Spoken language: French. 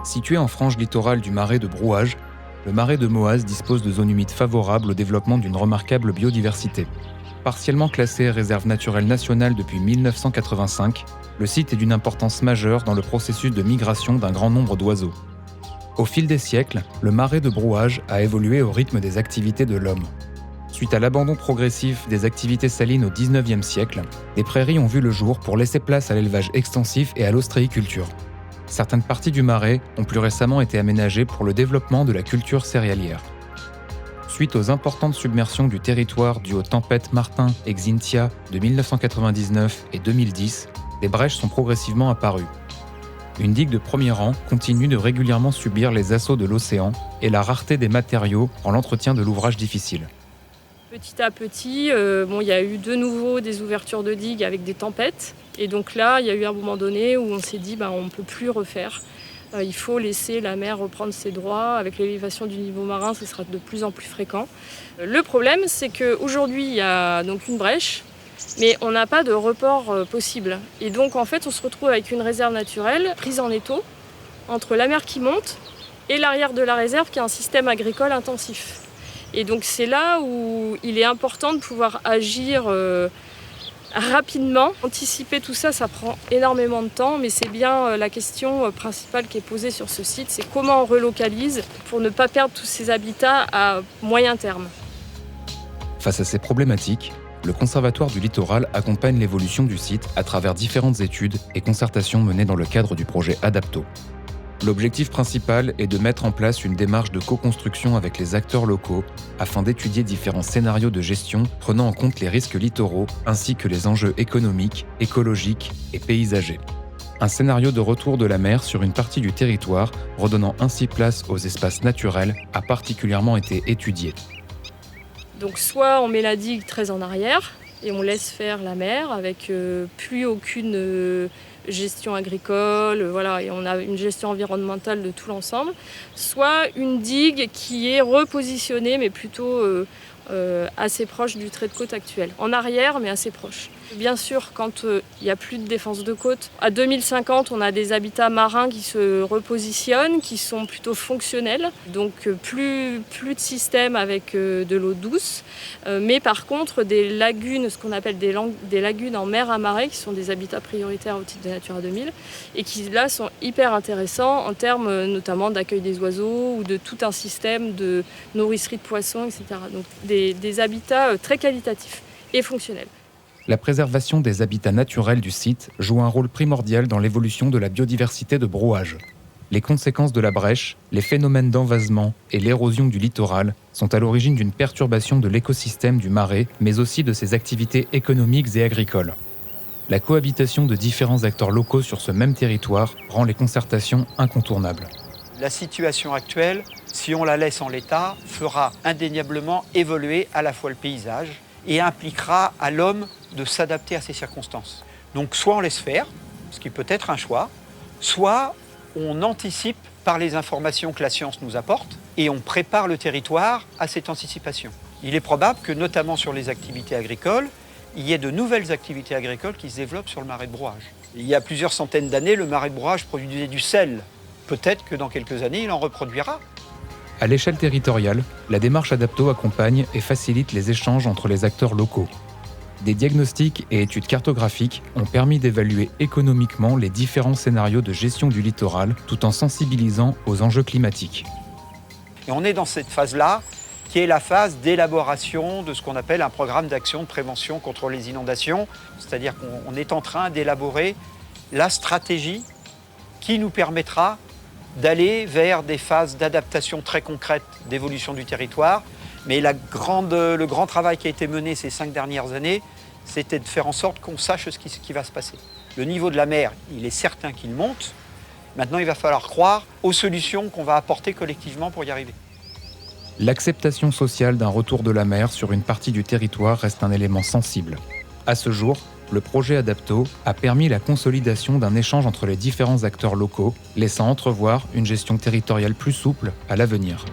Situé en frange littorale du marais de Brouage, le marais de Moaz dispose de zones humides favorables au développement d'une remarquable biodiversité. Partiellement classé réserve naturelle nationale depuis 1985, le site est d'une importance majeure dans le processus de migration d'un grand nombre d'oiseaux. Au fil des siècles, le marais de Brouage a évolué au rythme des activités de l'homme. Suite à l'abandon progressif des activités salines au XIXe siècle, des prairies ont vu le jour pour laisser place à l'élevage extensif et à l'ostréiculture. Certaines parties du marais ont plus récemment été aménagées pour le développement de la culture céréalière. Suite aux importantes submersions du territoire dues aux tempêtes Martin et Xynthia de 1999 et 2010, des brèches sont progressivement apparues. Une digue de premier rang continue de régulièrement subir les assauts de l'océan et la rareté des matériaux rend l'entretien de l'ouvrage difficile. Petit à petit, il y a eu de nouveau des ouvertures de digues avec des tempêtes. Et donc là, il y a eu un moment donné où on s'est dit on ne peut plus refaire. Il faut laisser la mer reprendre ses droits. Avec l'élévation du niveau marin, ce sera de plus en plus fréquent. Le problème, c'est qu'aujourd'hui, il y a donc une brèche, mais on n'a pas de report possible. Et donc, en fait, on se retrouve avec une réserve naturelle prise en étau entre la mer qui monte et l'arrière de la réserve qui est un système agricole intensif. Et donc, c'est là où il est important de pouvoir agir rapidement. Anticiper tout ça, ça prend énormément de temps, mais c'est bien la question principale qui est posée sur ce site, c'est comment on relocalise pour ne pas perdre tous ces habitats à moyen terme. Face à ces problématiques, le Conservatoire du littoral accompagne l'évolution du site à travers différentes études et concertations menées dans le cadre du projet Adapto. L'objectif principal est de mettre en place une démarche de co-construction avec les acteurs locaux afin d'étudier différents scénarios de gestion prenant en compte les risques littoraux ainsi que les enjeux économiques, écologiques et paysagers. Un scénario de retour de la mer sur une partie du territoire, redonnant ainsi place aux espaces naturels, a particulièrement été étudié. Donc soit on met la digue très en arrière et on laisse faire la mer avec plus aucune gestion agricole, et on a une gestion environnementale de tout l'ensemble, soit une digue qui est repositionnée mais plutôt assez proche du trait de côte actuel. En arrière mais assez proche. Bien sûr, quand il n'y a plus de défense de côte, à 2050, on a des habitats marins qui se repositionnent, qui sont plutôt fonctionnels, donc plus de système avec de l'eau douce, mais par contre des lagunes, ce qu'on appelle des lagunes en mer à marais, qui sont des habitats prioritaires au titre de Natura 2000, et qui là sont hyper intéressants en termes notamment d'accueil des oiseaux ou de tout un système de nourricerie de poissons, etc. Donc des habitats très qualitatifs et fonctionnels. La préservation des habitats naturels du site joue un rôle primordial dans l'évolution de la biodiversité de Brouage. Les conséquences de la brèche, les phénomènes d'envasement et l'érosion du littoral sont à l'origine d'une perturbation de l'écosystème du marais, mais aussi de ses activités économiques et agricoles. La cohabitation de différents acteurs locaux sur ce même territoire rend les concertations incontournables. La situation actuelle, si on la laisse en l'état, fera indéniablement évoluer à la fois le paysage et impliquera à l'homme de s'adapter à ces circonstances. Donc soit on laisse faire, ce qui peut être un choix, soit on anticipe par les informations que la science nous apporte et on prépare le territoire à cette anticipation. Il est probable que, notamment sur les activités agricoles, il y ait de nouvelles activités agricoles qui se développent sur le marais de Brouage. Il y a plusieurs centaines d'années, le marais de Brouage produisait du sel. Peut-être que dans quelques années, il en reproduira. À l'échelle territoriale, la démarche Adapto accompagne et facilite les échanges entre les acteurs locaux. Des diagnostics et études cartographiques ont permis d'évaluer économiquement les différents scénarios de gestion du littoral tout en sensibilisant aux enjeux climatiques. Et on est dans cette phase-là, qui est la phase d'élaboration de ce qu'on appelle un programme d'action de prévention contre les inondations. C'est-à-dire qu'on est en train d'élaborer la stratégie qui nous permettra d'aller vers des phases d'adaptation très concrètes d'évolution du territoire. Mais le grand travail qui a été mené ces 5 dernières années, c'était de faire en sorte qu'on sache ce qui va se passer. Le niveau de la mer, il est certain qu'il monte. Maintenant, il va falloir croire aux solutions qu'on va apporter collectivement pour y arriver. L'acceptation sociale d'un retour de la mer sur une partie du territoire reste un élément sensible. À ce jour, le projet Adapto a permis la consolidation d'un échange entre les différents acteurs locaux, laissant entrevoir une gestion territoriale plus souple à l'avenir.